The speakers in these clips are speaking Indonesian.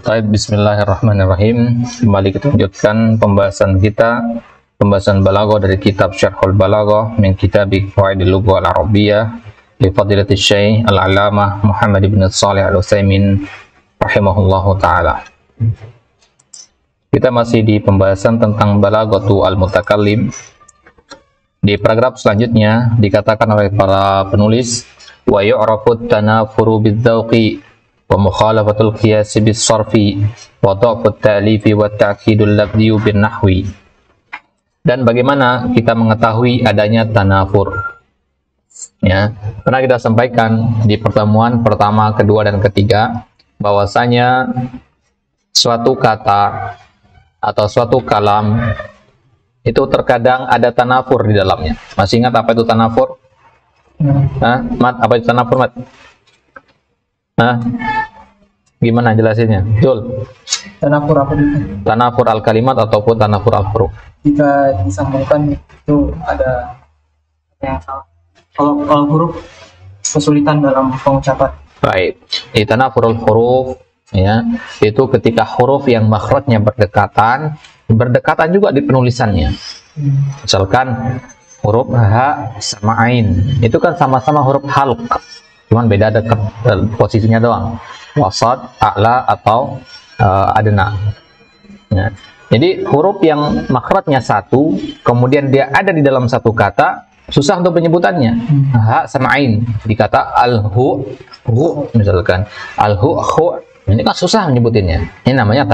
Baik, bismillahirrahmanirrahim. Kembali kita lanjutkan pembahasan balaghah dari kitab Syarhul Balaghah min kitab Qawaidil Lughah Al-Arabiyyah li Fadilatul Syekh Al-'Allamah Muhammad bin Shalih Al-Utsaimin rahimahullahu taala. Kita masih di pembahasan tentang balaghatu al-mutakallim. Di paragraf selanjutnya dikatakan oleh para penulis wa yu'rafu tanafuru bidzauqi wa mukhalafatul qiyas bis-sarfi wa dha'fut ta'lifi wa ta'kidul lafzi bin nahwi. Dan bagaimana kita mengetahui adanya tanafur? Ya, pernah kita sampaikan di pertemuan pertama, kedua dan ketiga bahwasanya suatu kata atau suatu kalam itu terkadang ada tanafur di dalamnya. Masih ingat apa itu tanafur? Mat, apa itu tanafur, Mat? Gimana jelasinnya? Jul. Tanafur apa itu? Tanafur al-kalimat ataupun tanafur al-huruf. Jika disambungkan itu ada yang salah. Kalau huruf kesulitan dalam pengucapan. Baik. Di tanafur al-huruf ya, itu ketika huruf yang makhrajnya berdekatan juga di penulisannya. Misalkan huruf ha sama ain, itu kan sama-sama huruf halq, cuman beda dekat posisinya doang, wasat, a'la atau adna. Ya. Jadi huruf yang makhrajnya satu, kemudian dia ada di dalam satu kata, susah untuk penyebutannya. Ha sama ain, dikata al-hu, misalkan al-hu, ini kan susah menyebutinnya. Ini namanya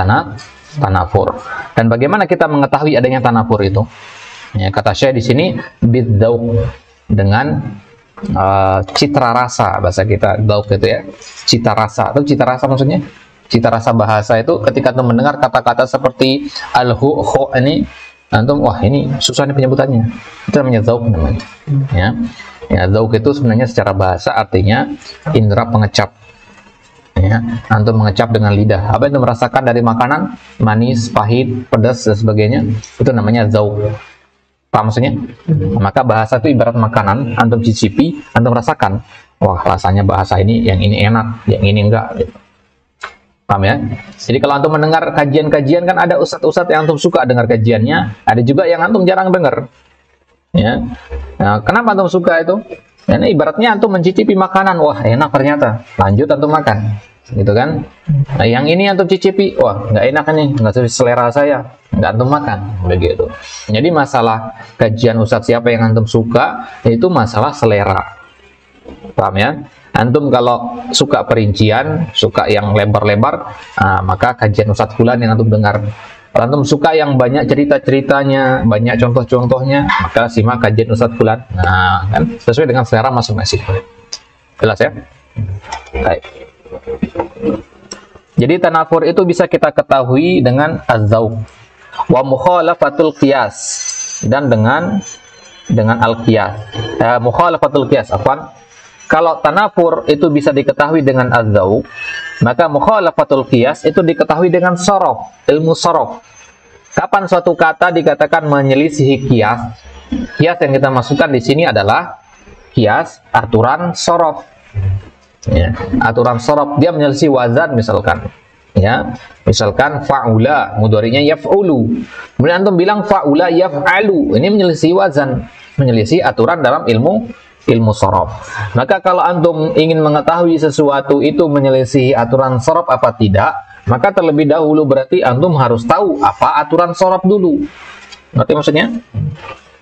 tanafur. Dan bagaimana kita mengetahui adanya tanafur itu? Ya, kata Syekh di sini bidzauq, dengan citra rasa, bahasa kita dzauq itu ya, cita rasa. Atau cita rasa maksudnya? Cita rasa bahasa itu ketika antum mendengar kata-kata seperti al-hu, khu ini, antum wah ini susah nih penyebutannya. Itu namanya dzauq namanya. Ya. Ya, dzauq itu sebenarnya secara bahasa artinya indera pengecap. Ya, antum mengecap dengan lidah. Apa yang antum merasakan dari makanan, manis, pahit, pedas dan sebagainya, itu namanya dzauq. Paham maksudnya? Maka bahasa itu ibarat makanan, antum cicipi, antum rasakan, wah rasanya bahasa ini, yang ini enak, yang ini enggak. Paham ya? Jadi kalau antum mendengar kajian-kajian, kan ada ustadz-ustadz yang antum suka dengar kajiannya, ada juga yang antum jarang dengar. Ya. Nah, kenapa antum suka itu? Karena ibaratnya antum mencicipi makanan, wah enak ternyata, lanjut antum makan, gitu kan? Nah, yang ini antum cicipi, wah nggak enak nih, nggak sesuai selera saya, nggak antum makan, begitu. Jadi masalah kajian ustadz siapa yang antum suka, itu masalah selera, paham ya? Antum kalau suka perincian, suka yang lebar-lebar, maka kajian ustadz fulan yang antum dengar. Kalau antum suka yang banyak cerita-ceritanya, banyak contoh-contohnya, maka simak kajian Ustadz Fulan. Nah, kan sesuai dengan selera masing-masing. Jelas ya? Baik. Jadi tanafur itu bisa kita ketahui dengan az-dzauq wa mukhalafatul qiyas, dan dengan al-qiyas. Mukhalafatul qiyas, afwan. Kalau tanafur itu bisa diketahui dengan az-dzauq, maka mukhalafatul qiyas itu diketahui dengan sorof, ilmu sorof. Kapan suatu kata dikatakan menyelisihi qiyas? Qiyas yang kita masukkan di sini adalah qiyas aturan sorof. Ya, aturan sorof, dia menyelisih wazan misalkan. Ya, misalkan fa'ula, mudhari'nya yaf'ulu. Kemudian antum bilang fa'ula yaf'alu, ini menyelisih wazan, menyelisih aturan dalam ilmu sorof. Maka kalau antum ingin mengetahui sesuatu itu menyelisih aturan sorof apa tidak, maka terlebih dahulu berarti antum harus tahu apa aturan sorof dulu. Ngerti maksudnya?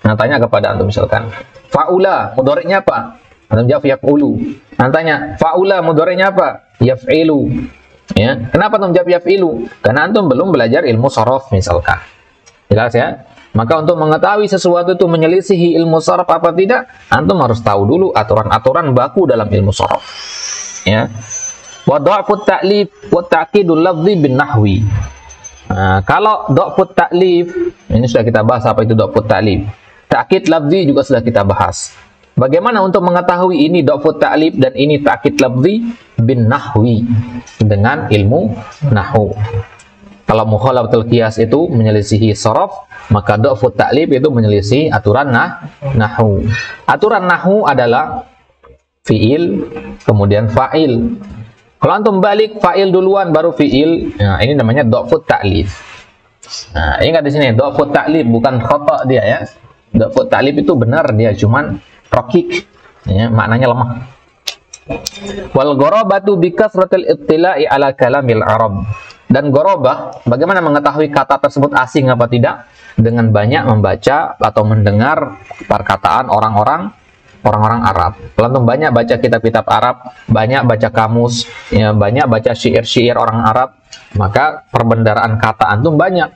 Nah, tanya kepada antum misalkan, fa'ula, mudhari'nya apa? Antum jawab yaf'ulu. Nah, tanya, fa'ula, mudhari'nya apa? Yaf'ilu. Ya, kenapa antum jawab yaf'ilu? Karena antum belum belajar ilmu sorof misalkan. Jelas ya? Maka untuk mengetahui sesuatu itu menyelisihi ilmu sorof apa tidak, antum harus tahu dulu aturan-aturan baku dalam ilmu sorof. Ya. Wa dha'fut ta'lif wa ta'kidul lafzi bin nahwi. Nah, kalau dha'fut ta'lif, ini sudah kita bahas apa itu dha'fut ta'lif. Ta'kid lafzi juga sudah kita bahas. Bagaimana untuk mengetahui ini dha'fut ta'lif dan ini ta'kid lafzi bin nahwi, dengan ilmu nahwu. Kalau mukhalafatul qiyas itu menyelisihi sorof, maka dha'fut ta'lif itu menyelisih aturan nahwu. Aturan nahwu adalah fiil, kemudian fa'il, Kalau antum balik fa'il duluan baru fi'il, nah ini namanya dha'fut ta'lif. Nah, ingat di sini dha'fut ta'lif bukan khata dia ya. Dha'fut ta'lif itu benar dia, cuman raqik, ya, maknanya lemah. Wal gharabatu bi kasratil ittila'i ala kalamil Arab. Dan gharabah, bagaimana mengetahui kata tersebut asing apa tidak? Dengan banyak membaca atau mendengar perkataan orang-orang Arab. Kalau antum banyak baca kitab-kitab Arab, banyak baca kamus, ya, banyak baca syair-syair orang Arab, maka perbendaharaan kata antum banyak.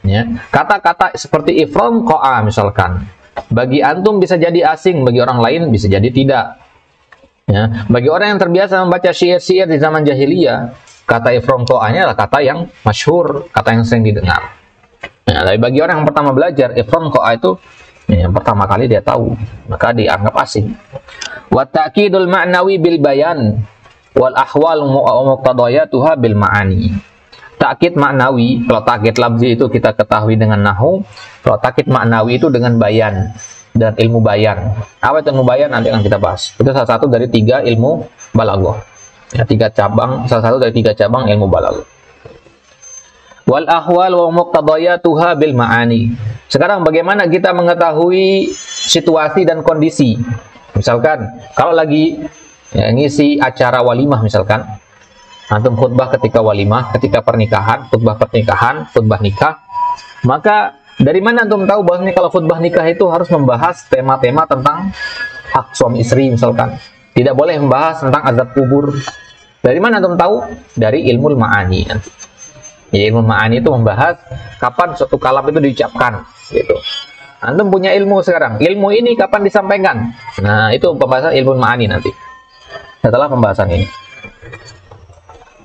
Ya. Kata-kata seperti ifram qa'a misalkan, bagi antum bisa jadi asing, bagi orang lain bisa jadi tidak. Ya, bagi orang yang terbiasa membaca syair-syair di zaman jahiliyah, kata ifram qa'anya adalah kata yang masyhur, kata yang sering didengar. Ya, tapi bagi orang yang pertama belajar, ifram qa'a itu yang pertama kali dia tahu, maka dianggap asing. Wa ta'kidul ma'nawi bil bayan wal ahwal muqtadayatuha bil ma'ani. Ta'kid maknawi, kalau ta'kid lafzi itu kita ketahui dengan nahwu, kalau ta'kid maknawi itu dengan bayan dan ilmu bayan. Apa itu ilmu bayan? Nanti akan kita bahas. Itu salah satu dari 3 ilmu balaghah. Ya, 3 cabang, salah satu dari 3 cabang ilmu balaghah. Wal ahwal wa muqtadayatuha bil ma'ani. Sekarang bagaimana kita mengetahui situasi dan kondisi? Misalkan kalau lagi ngisi acara walimah misalkan, antum khutbah ketika walimah, ketika pernikahan, khutbah pernikahan, khutbah nikah, maka dari mana antum tahu bahwasanya kalau khutbah nikah itu harus membahas tema-tema tentang hak suami istri misalkan? Tidak boleh membahas tentang azab kubur. Dari mana antum tahu? Dari ilmu ma'ani. Ya, ilmu ma'ani itu membahas kapan suatu kalam itu diucapkan, gitu. Antum punya ilmu sekarang. Ilmu ini kapan disampaikan? Nah, itu pembahasan ilmu ma'ani nanti. Setelah pembahasan ini.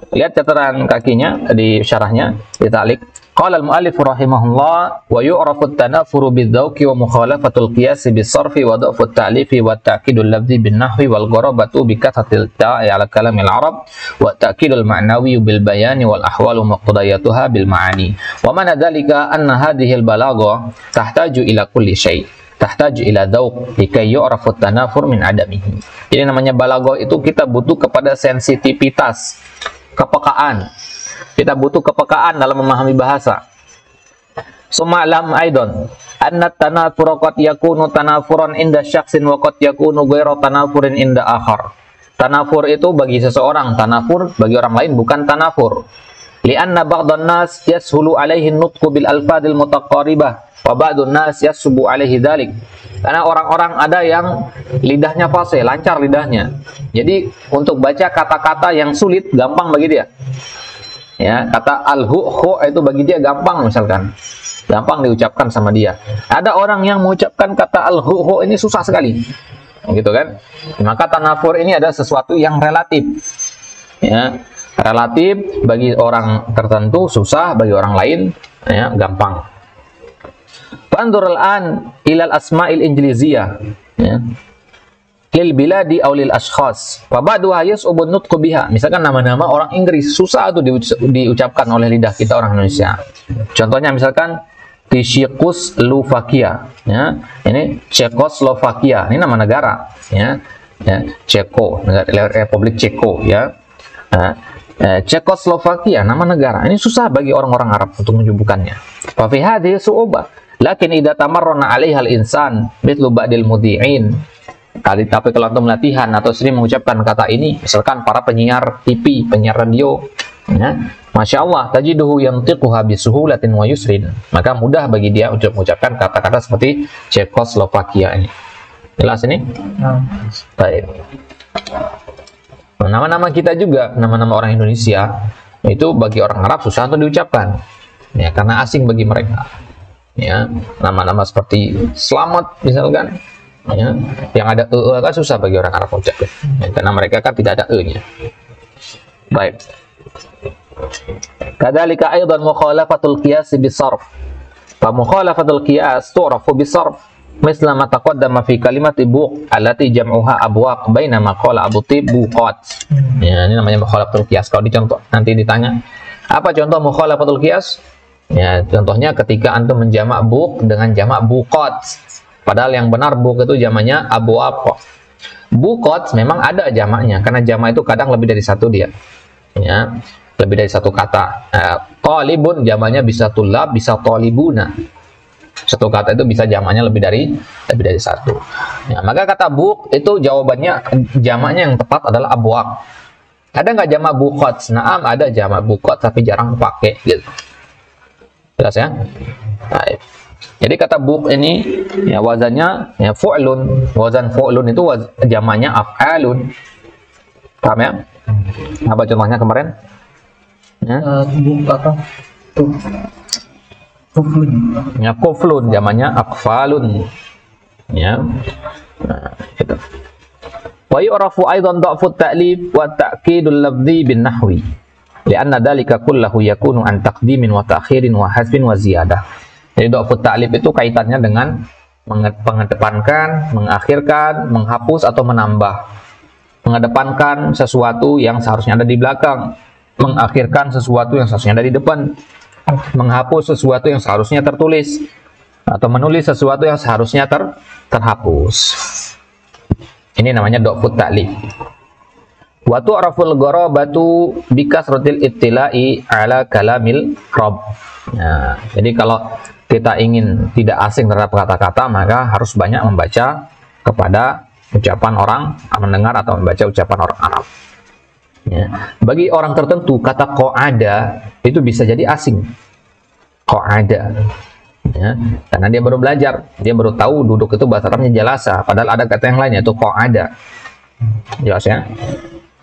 Lihat catatan kakinya di syarahnya, di ta'liq. Qala al-mu'allif rahimahullah wa yu'rafu at-tanafuru bidz-dzauqi wa mukhalafatul qiyas bis-sarfi wa dha'fu at-ta'lifi wa ta'kidul lafzi bin-nahwi wal gharabatu bi kathatil ta'i 'ala kalamil Arab wa ta'kidul ma'nawi bil bayani wal ahwalu muqtadayatuha bil ma'ani. Wa mana dzalika anna hadhihi al-balaghah tahtaju ila kulli syai'. Tahtaju ila dzauq likai yu'rafu at-tanafur min adamihi. Jadi namanya balaghah itu kita butuh kepada sensitivitas, kepekaan. Kita butuh kepekaan dalam memahami bahasa. Suma'lam aidon anna tanafura qad yakunu tanafuran inda syakhsin wa qad yakunu ghairu tanafurin inda akhar. Tanafur itu bagi seseorang, tanafur bagi orang lain bukan tanafur. Li'anna ba'dhan nas yashulu 'alaihi an-nutqu bil alfadil mutaqaribah wa ba'dun nas yasbu 'alaihi dzalik. Karena orang-orang ada yang lidahnya fasih, lancar lidahnya. Jadi untuk baca kata-kata yang sulit gampang bagi dia. Ya, kata al-hu itu bagi dia gampang misalkan. Gampang diucapkan sama dia. Ada orang yang mengucapkan kata al-hu ini susah sekali. Gitu kan? Maka tanafur ini ada sesuatu yang relatif. Ya, relatif bagi orang tertentu susah, bagi orang lain ya gampang. Fanzur al-an ila al-asma'il injiliziyah. Ya. Lil biladi aw lil ashkhas fa ba'duha yas'ubun nutqu biha. Misalkan nama-nama orang Inggris susah tuh diucapkan oleh lidah kita orang Indonesia. Contohnya misalkan Czechoslovakia, ya. Ini Czechoslovakia, ini nama negara, ya. Ya, Ceko, Republik Ceko, ya. Czechoslovakia nama negara. Ini susah bagi orang-orang Arab untuk menyebutkannya. Fa fi hadhihi su'ubah. Lakin idza tamarrana 'alaiha al-insan mithlu ba'dil mudhi'in. Tapi kalau antum latihan atau sering mengucapkan kata ini, misalkan para penyiar TV, penyiar radio, ya, Masya Allah, tajiduhu yantiquha bisuhulatin wa yusrin. Maka mudah bagi dia untuk mengucapkan kata-kata seperti Czechoslovakia ini. Jelas ini? Baik. Nama-nama kita juga, nama-nama orang Indonesia, itu bagi orang Arab susah untuk diucapkan. Ya, karena asing bagi mereka. Ya, nama-nama seperti Selamat misalkan. Ya, yang ada kan susah bagi orang Arab mengucapkan, ya, karena mereka kan tidak ada e-nya. Baik. Kadzalika aidan mukhalafatul qiyas bis-sarf. Fa mukhalafatul qiyas tu'rafu bis-sarf. Misla ma taqaddama fi kalimati buq allati jam'uha abwaq bainama qala Abu Tib buqat. Ya, ini namanya mukhalafatul qiyas. Kalau dicontoh nanti ditanya, apa contoh mukhalafatul qiyas? Ya, contohnya ketika antum menjamak buq dengan jamak buqat. Padahal yang benar buq itu jamaknya abwaq. Buqat memang ada jamaknya, karena jamak itu kadang lebih dari satu dia. ya, lebih dari satu kata. Talibun jamaknya bisa tulab, bisa talibuna. Satu kata itu bisa jamaknya lebih dari satu. Ya, maka kata buk itu jawabannya, jamaknya yang tepat adalah abwaq. Ada nggak jamak buqat? Naam, ada jamak buqat tapi jarang pakai gitu. Jelas ya? Baik. Jadi kata buk ini ya wazannya ya fu'lun. Wazan fu'lun itu jamaknya af'alun. Paham ya? Apa contohnya kemarin? Ya? Buk apa? Kuflun. Ya kuflun jamaknya aqfalun. Ya. Nah, gitu. Wa yu'rafu aidan dha'fu at-ta'lif wa ta'kidul lafzi bin nahwi. Lianna dzalika kullahu yakunu an taqdimin wa ta'khirin wa hasbin wa ziyadah. Jadi dha'fu at-ta'lif itu kaitannya dengan mengedepankan, mengakhirkan, menghapus atau menambah. Mengedepankan sesuatu yang seharusnya ada di belakang, mengakhirkan sesuatu yang seharusnya ada di depan, menghapus sesuatu yang seharusnya tertulis, atau menulis sesuatu yang seharusnya terhapus. Ini namanya dha'fu ta'lif. Wa tu'raful gharabatu bikasratil ittila'i ala kalamil rabb. Nah, jadi kalau kita ingin tidak asing terhadap kata-kata, maka harus banyak membaca kepada ucapan orang mendengar atau membaca ucapan orang Arab. Ya. Bagi orang tertentu kata qa'ada itu bisa jadi asing. Qa'ada. Ya, karena dia baru belajar, dia baru tahu duduk itu bahasa Arabnya jalasa, padahal ada kata yang lainnya itu qa'ada. Jelas ya?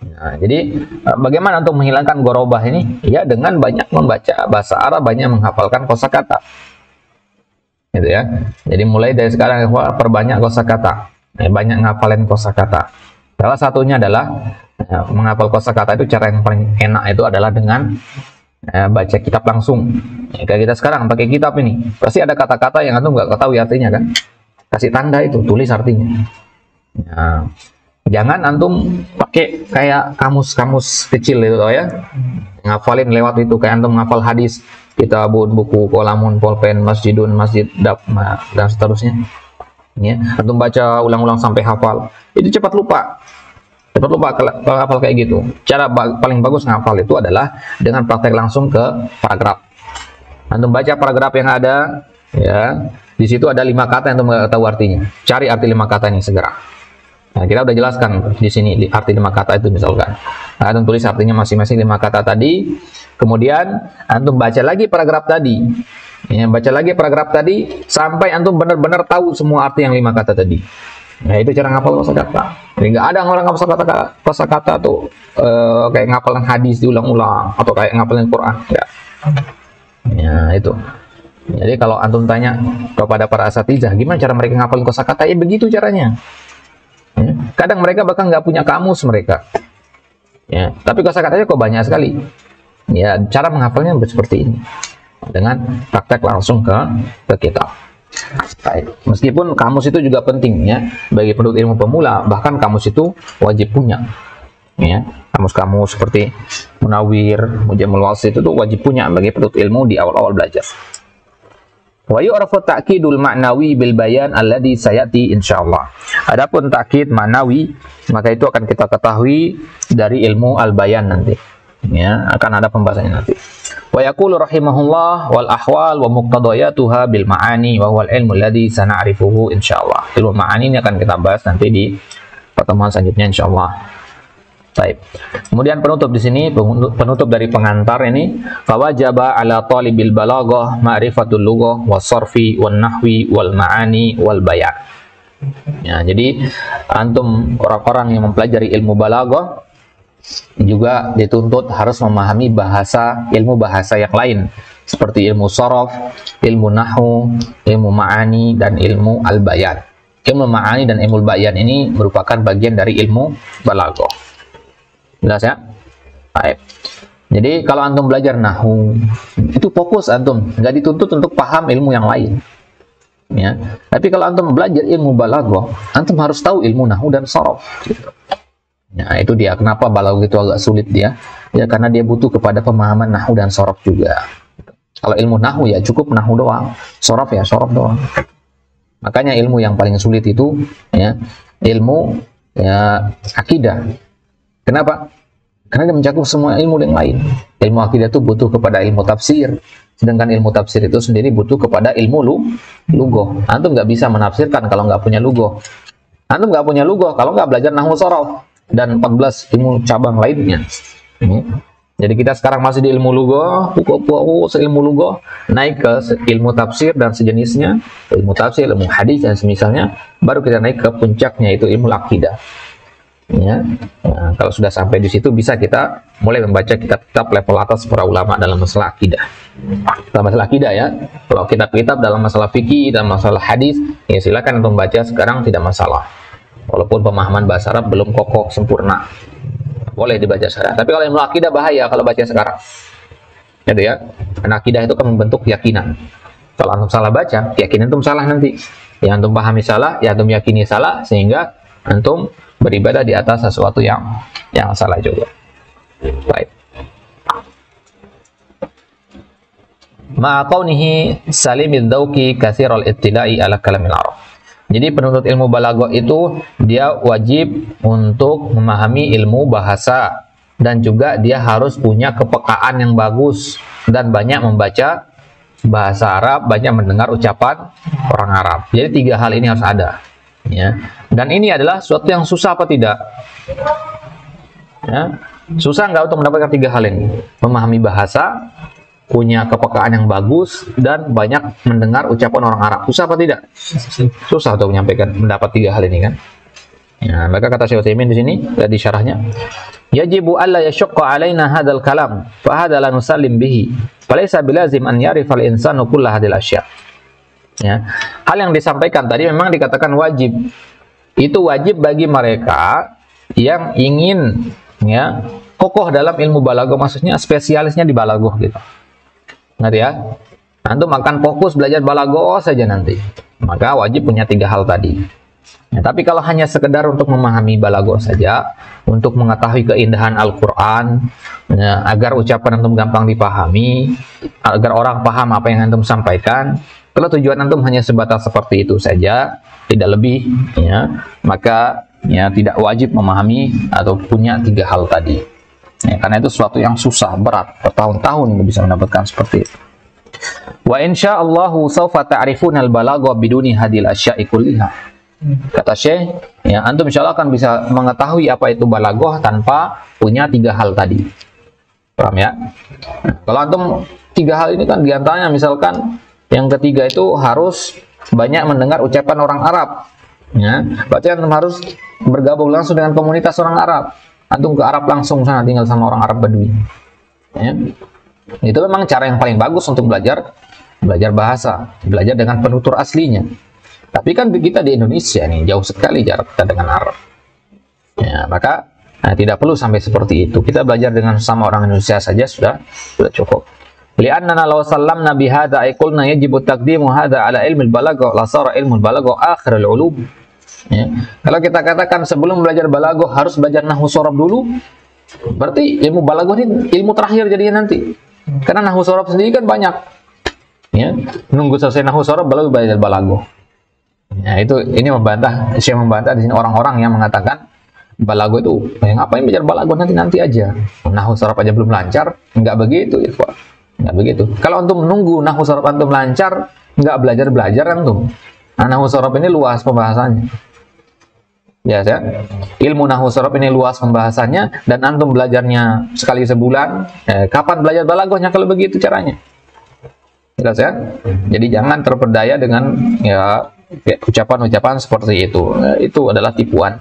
Nah, jadi bagaimana untuk menghilangkan gorobah ini? Ya dengan banyak membaca bahasa Arab, banyak menghafalkan kosakata. Gitu ya. Jadi mulai dari sekarang perbanyak kosakata. Banyak ngapalin kosakata. Salah satunya adalah menghafal kosakata itu cara yang paling enak itu adalah dengan baca kitab langsung. Ya, kayak kita sekarang pakai kitab ini, pasti ada kata-kata yang antum nggak ketahui artinya kan? Kasih tanda itu, tulis artinya. Ya, jangan antum pakai kayak kamus-kamus kecil itu ya, ngafalin lewat itu kayak antum ngafal hadis, kita buku kolamun, polpen, masjidun, masjid, dap, dan seterusnya. Ya, antum baca ulang-ulang sampai hafal, itu cepat lupa. Cepat lupa hafal kayak gitu. Cara paling bagus ngafal itu adalah dengan praktek langsung ke paragraf. Antum baca paragraf yang ada, ya, di situ ada 5 kata yang antum nggak tahu artinya. Cari arti 5 kata ini segera. Nah, kita udah jelaskan di sini arti 5 kata itu misalkan. Nah, antum tulis artinya masing-masing 5 kata tadi. Kemudian antum baca lagi paragraf tadi. Ya, baca lagi paragraf tadi sampai antum benar-benar tahu semua arti yang 5 kata tadi. Nah, itu cara ngapal kosakata. Jadi nggak ada orang ngapal kosakata tuh kayak ngapalin hadis diulang-ulang atau kayak ngapalin Quran. Ya, itu. Jadi kalau antum tanya kepada para asatizah, gimana cara mereka ngapalin kosakata? Ya begitu caranya. Ya. Kadang mereka bahkan nggak punya kamus mereka. Ya, tapi kosakatanya kok banyak sekali. Ya, cara menghafalnya seperti ini. Dengan praktek langsung ke kitab. Baik. Meskipun kamus itu juga penting ya bagi penuntut ilmu pemula, bahkan kamus itu wajib punya. Ya, kamus-kamus seperti Munawwir, Mujamul Wasit itu wajib punya bagi penuntut ilmu di awal-awal belajar. Wa yu'rafu ta'kidul ma'nawi bil bayan alladhi sayati insyaallah. Adapun ta'kid ma'nawi maka itu akan kita ketahui dari ilmu al-bayan nanti. Ya, akan ada pembahasannya nanti. Wa yaqulu rahimahullah wal ahwal wa muqtadayatuha bil ma'ani wa huwal ilmu alladhi sana'rifuhu insyaallah. Ilmu ma'ani ini akan kita bahas nanti di pertemuan selanjutnya insyaallah. Baik. Kemudian penutup di sini, penutup dari pengantar ini, fawajaba ala talibil balaghah ma'rifatul lughah was-sarfi wan nahwi wal ma'ani wal bayan. Ya, jadi antum orang-orang yang mempelajari ilmu balaghah juga dituntut harus memahami ilmu bahasa yang lain seperti ilmu sorof, ilmu nahwu, ilmu ma'ani dan ilmu al-bayan. Ilmu ma'ani dan ilmu al-bayan ini merupakan bagian dari ilmu balaghah. Jelas ya? Baik. Jadi kalau antum belajar nahwu itu fokus antum, nggak dituntut untuk paham ilmu yang lain. Ya. Tapi kalau antum belajar ilmu balaghah, antum harus tahu ilmu nahwu dan sorof. Gitu. Nah, itu dia kenapa balaghah itu agak sulit dia. Ya karena dia butuh kepada pemahaman nahwu dan sorof juga. Kalau ilmu nahwu ya cukup nahwu doang, sorof ya sorof doang. Makanya ilmu yang paling sulit itu ya ilmu ya akidah. Kenapa? Karena dia mencakup semua ilmu yang lain. Ilmu akidah itu butuh kepada ilmu tafsir, sedangkan ilmu tafsir itu sendiri butuh kepada ilmu lughah. Antum nggak bisa menafsirkan kalau nggak punya lughah. Antum nggak punya lughah kalau nggak belajar nahwu sharaf dan 14 ilmu cabang lainnya. Jadi kita sekarang masih di ilmu lughah, ilmu lughah, naik ke ilmu tafsir dan sejenisnya, ilmu tafsir, ilmu hadis dan semisalnya, baru kita naik ke puncaknya, itu ilmu akidah. Ya. Nah, kalau sudah sampai di situ bisa kita mulai membaca kitab-kitab level atas para ulama dalam masalah akidah. Dalam masalah akidah ya. Kalau kitab-kitab dalam masalah fikih dan masalah hadis, ya silakan untuk membaca sekarang, tidak masalah. Walaupun pemahaman bahasa Arab belum kokoh sempurna, boleh dibaca sekarang. Tapi kalau ilmu akidah bahaya kalau baca sekarang. Gitu ya. Karena akidah itu kan membentuk keyakinan. Kalau antum salah baca, keyakinan antum salah nanti. Ya antum pahami salah, ya antum yakini salah, sehingga antum beribadah di atas sesuatu yang salah juga. Baik. Ma'aqaunihi salimid dauki katsirul ittila'i ala kalamil Arab. Jadi penuntut ilmu balaghah itu dia wajib untuk memahami ilmu bahasa, dan juga dia harus punya kepekaan yang bagus dan banyak membaca bahasa Arab, banyak mendengar ucapan orang Arab. Jadi 3 hal ini harus ada. Ya. Dan ini adalah sesuatu yang susah apa tidak? Ya. Susah nggak untuk mendapatkan 3 hal ini? Memahami bahasa, punya kepekaan yang bagus, dan banyak mendengar ucapan orang Arab. Susah apa tidak? Susah untuk mendapat 3 hal ini kan? Ya, maka kata Syekh Utsaimin di sini di syarahnya, yajibu alla yashqa alaina hadzal kalam fa hadza la nusallim bihi falaysa bilazim an ya'rifa al-insanu kull hadhil asya'. Ya. Hal yang disampaikan tadi memang dikatakan wajib. Itu wajib bagi mereka yang ingin ya kokoh dalam ilmu balaghah, maksudnya spesialisnya di balaghah gitu. Ngerti ya? Antum akan fokus belajar balaghah saja nanti. Maka wajib punya 3 hal tadi. Ya, tapi kalau hanya sekedar untuk memahami balaghah saja, untuk mengetahui keindahan Al-Quran, ya, agar ucapan antum gampang dipahami, agar orang paham apa yang antum sampaikan, kalau tujuan antum hanya sebatas seperti itu saja, tidak lebih, ya, maka ya tidak wajib memahami atau punya 3 hal tadi. Ya, karena itu sesuatu yang susah, berat, bertahun-tahun bisa mendapatkan seperti itu. Wa insyaallahu sawfa ta'rifuna al-balaghah biduni hadil asya'i kulliha. Kata Syekh, ya antum insyaallah akan bisa mengetahui apa itu balaghah tanpa punya 3 hal tadi. Paham ya? Nah, kalau antum 3 hal ini kan diantaranya misalkan yang ketiga itu harus banyak mendengar ucapan orang Arab. Ya, berarti antum harus bergabung langsung dengan komunitas orang Arab. Antum ke Arab langsung sana, tinggal sama orang Arab Badui. Ya. Itu memang cara yang paling bagus untuk belajar bahasa, belajar dengan penutur aslinya. Tapi kan kita di Indonesia nih jauh sekali jarak kita dengan Arab. Ya, maka tidak perlu sampai seperti itu. Kita belajar dengan sama orang Indonesia saja sudah cukup. Li'annana law sallamna bihadza ay qulna yajibu taqdimu hadza ala ilmi al-balaghah la sara ilmu al-balaghah akhirul ulum. Ya. Kalau kita katakan sebelum belajar balaghah harus belajar nahwu sharaf dulu, berarti ilmu balaghah ini ilmu terakhir jadinya nanti. Karena nahwu sharaf sendiri kan banyak. Ya, nunggu selesai nahwu sharaf baru belajar balaghah. Ya, ini Syekh membantah di sini orang-orang yang mengatakan balaghah itu ngapain belajar balaghah nanti aja. Nahwu sharaf aja belum lancar, enggak begitu, ikhwan. Nggak begitu. Kalau antum menunggu nahwu sharaf antum lancar, nggak belajar antum. Nah, nahwu sharaf ini luas pembahasannya. Ya, ilmu nahwu sharaf ini luas pembahasannya, dan antum belajarnya sekali sebulan. Kapan belajar balaghahnya kalau begitu caranya? Jelas ya? Jadi jangan terperdaya dengan ucapan-ucapan seperti itu. Itu adalah tipuan.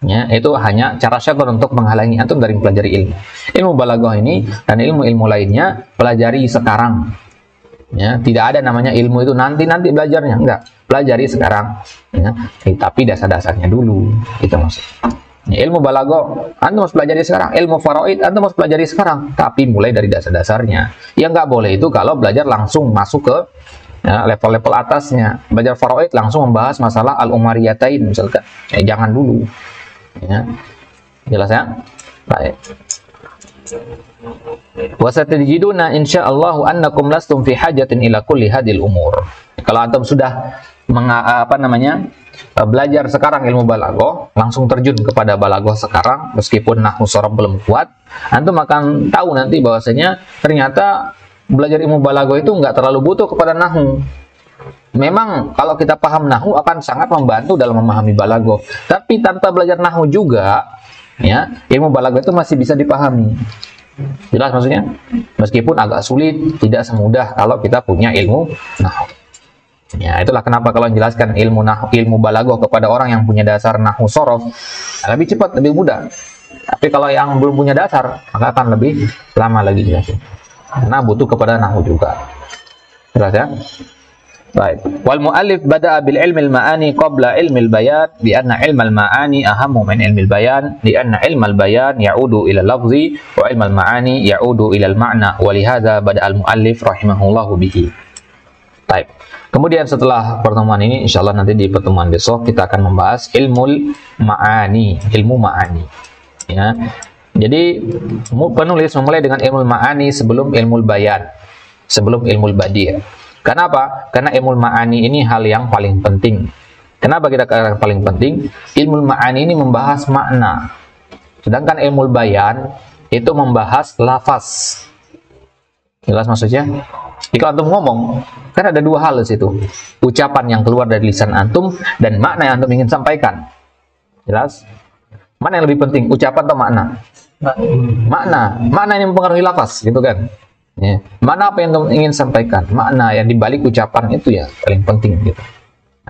Ya, itu hanya cara syaitan untuk menghalangi antum dari mempelajari ilmu. Ilmu balaghah ini dan ilmu-ilmu lainnya pelajari sekarang. Ya, tidak ada namanya ilmu itu nanti belajarnya, enggak. Pelajari sekarang. Ya, tapi dasar-dasarnya dulu. Itu maksudnya. Ya, ilmu balaghah antum harus pelajari sekarang. Ilmu faraid antum harus pelajari sekarang, tapi mulai dari dasar-dasarnya. Yang enggak boleh itu kalau belajar langsung masuk ke level-level atasnya. Belajar faraid langsung membahas masalah al-umariyatain misalkan. Jangan dulu. Ya. Jelas ya? Baik. Wa satajiduna insyaallah annakum lastum fi hajatin ila kulli hadil umur. Kalau antum sudah belajar sekarang ilmu balaghah, langsung terjun kepada balaghah sekarang, meskipun nahwu sharaf belum kuat, antum akan tahu nanti bahwasanya ternyata belajar ilmu balaghah itu nggak terlalu butuh kepada nahwu. Memang kalau kita paham nahwu akan sangat membantu dalam memahami balaghah, tapi tanpa belajar nahwu juga, ya, ilmu balaghah itu masih bisa dipahami. Jelas maksudnya? Meskipun agak sulit, tidak semudah kalau kita punya ilmu nahwu. Ya, itulah kenapa kalau menjelaskan ilmu balaghah kepada orang yang punya dasar nahwu sharaf lebih cepat, lebih mudah. Tapi kalau yang belum punya dasar, maka akan lebih lama lagi jelasnya. Karena butuh kepada nahwu juga. Jelas ya? Baik. Wal muallif bada'a bil ilmi al-ma'ani qabla ilmi al-bayan bi anna ilma al-ma'ani ahammu min ilmi al-bayan li anna ilma al-bayan ya'udu ila al-lafzi wa ilma al-ma'ani ya'udu ila al-ma'na wa li hadza bada'a al-muallif rahimahullahu bihi. Baik. Kemudian setelah pertemuan ini insyaallah nanti di pertemuan besok kita akan membahas ilmu ma'ani. Ya. Jadi penulis memulai dengan ilmu ma'ani sebelum ilmu bayan, sebelum ilmu badi'. Kenapa? Karena ilmu ma'ani ini hal yang paling penting. Kenapa kita katakan paling penting? Ilmu ma'ani ini membahas makna. Sedangkan ilmu bayan itu membahas lafaz. Jelas maksudnya? Jika antum ngomong, kan ada dua hal di situ. Ucapan yang keluar dari lisan antum dan makna yang antum ingin sampaikan. Jelas? Mana yang lebih penting? Ucapan atau makna? Makna yang mempengaruhi lafaz, gitu kan? Ya. Mana apa yang ingin sampaikan, makna yang dibalik ucapan itu ya paling penting gitu.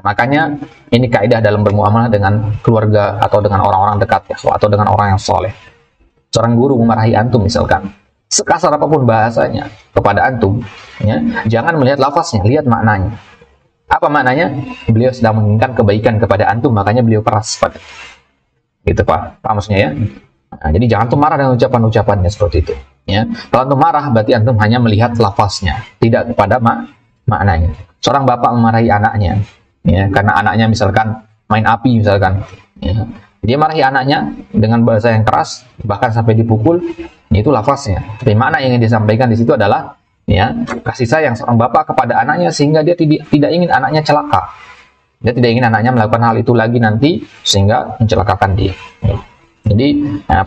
Makanya ini kaidah dalam bermuamalah dengan keluarga atau dengan orang-orang dekat ya, atau dengan orang yang soleh. Seorang guru memarahi antum misalkan, sekasar apapun bahasanya kepada antum, ya, jangan melihat lafaznya, lihat maknanya. Apa maknanya? Beliau sedang menginginkan kebaikan kepada antum, makanya beliau keras pada. Gitu Pak, paham maksudnya ya? Nah, jadi jangan antum marah dengan ucapan-ucapannya seperti itu. Ya, kalau antum marah berarti antum hanya melihat lafaznya, tidak kepada maknanya. Seorang bapak memarahi anaknya, ya, karena anaknya misalkan main api misalkan, ya, dia marahi anaknya dengan bahasa yang keras, bahkan sampai dipukul, itu lafaznya. Tapi makna yang ingin disampaikan di situ adalah, ya, kasih sayang seorang bapak kepada anaknya sehingga dia tidak ingin anaknya celaka. Dia tidak ingin anaknya melakukan hal itu lagi nanti sehingga mencelakakan dia. Ya. Jadi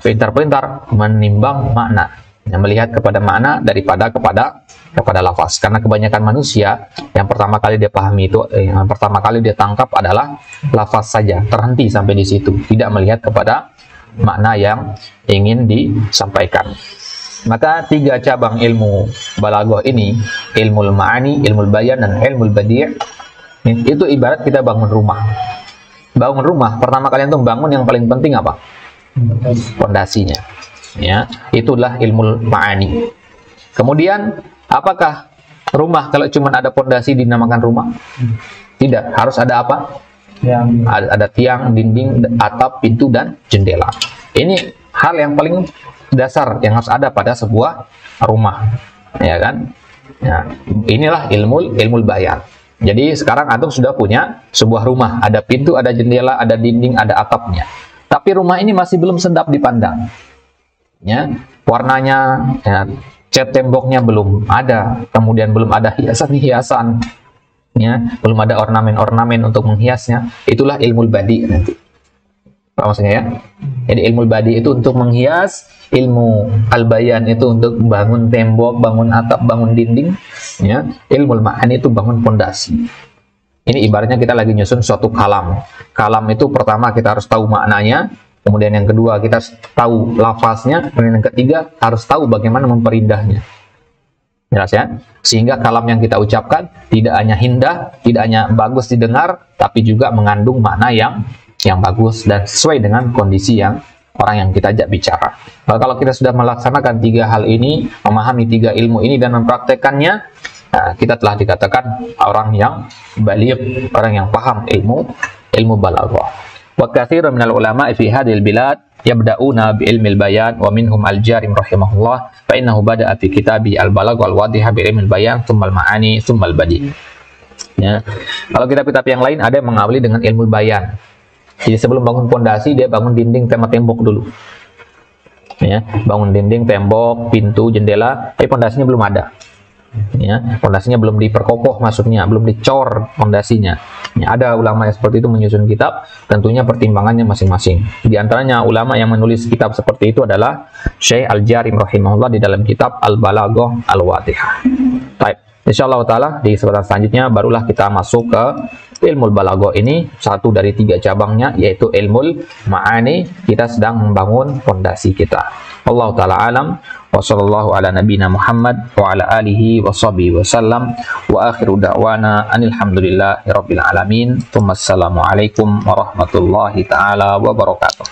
pintar-pintar menimbang makna, yang melihat kepada makna daripada kepada lafaz. Karena kebanyakan manusia yang pertama kali dia pahami itu, yang pertama kali dia tangkap adalah lafaz saja, terhenti sampai di situ, tidak melihat kepada makna yang ingin disampaikan. Maka tiga cabang ilmu balaghah ini, ilmu ma'ani, ilmu bayan, dan ilmu badi', itu ibarat kita bangun rumah. Bangun rumah, pertama kali itu bangun yang paling penting apa? Pondasinya. Ya, itulah ilmu ma'ani. Kemudian, apakah rumah kalau cuma ada pondasi dinamakan rumah? Tidak, harus ada apa? Ada tiang, dinding, atap, pintu, dan jendela. Ini hal yang paling dasar yang harus ada pada sebuah rumah, ya kan? Ya, inilah ilmu bayan. Jadi sekarang antum sudah punya sebuah rumah, ada pintu, ada jendela, ada dinding, ada atapnya. Tapi rumah ini masih belum sedap dipandang. Ya, warnanya, ya, cat temboknya belum ada, kemudian belum ada hiasan-hiasan, ya, belum ada ornamen-ornamen untuk menghiasnya. Itulah ilmu badi nanti. Apa maksudnya ya? Jadi ilmu badi itu untuk menghias, ilmu al-bayan itu untuk bangun tembok, bangun atap, bangun dinding, ya. Ilmu ma'ani itu bangun pondasi. Ini ibaratnya kita lagi nyusun suatu kalam. Kalam itu pertama kita harus tahu maknanya, kemudian yang kedua kita tahu lafaznya, kemudian yang ketiga harus tahu bagaimana memperindahnya. Jelas ya? Sehingga kalam yang kita ucapkan tidak hanya indah, tidak hanya bagus didengar, tapi juga mengandung makna yang bagus dan sesuai dengan kondisi yang orang yang kita ajak bicara. Kalau kita sudah melaksanakan tiga hal ini, memahami tiga ilmu ini dan mempraktekannya, nah, kita telah dikatakan orang yang baligh, orang yang paham ilmu balaghah. Wa katsirun minal ulama fi hadhil bilad yabda'una bi ilmil bayan wa minhum al-Jarim rahimahullah fa innahu bada'a fi kitabi al-balagh wal wadhiha bi ilmil bayan tsumma al-ma'ani tsumma al-badi'. Ya. Kalau kitab-kitab yang lain ada yang mengawali dengan ilmu bayan. Jadi sebelum bangun pondasi dia bangun dinding sama tembok dulu. ya, bangun dinding, tembok, pintu, jendela, tapi pondasinya belum ada. Ya, pondasinya belum diperkokoh, maksudnya belum dicor pondasinya. Ya, ada ulama yang seperti itu menyusun kitab, tentunya pertimbangannya masing-masing. Di antaranya ulama yang menulis kitab seperti itu adalah Syekh Al-Jarim rahimahullah di dalam kitab Al-Balaghah Al-Wadihah. Baik, insyaallah taala di kesempatan selanjutnya barulah kita masuk ke ilmu balaghah ini, satu dari 3 cabangnya, yaitu ilmu ma'ani. Kita sedang membangun pondasi kita. Allah taala alam. Wa sallallahu ala nabina Muhammad wa ala alihi wa sahbihi wa sallam, wa akhiru da'wana anil hamdulillahi rabbil alamin. Assalamualaikum warahmatullahi taala wabarakatuh.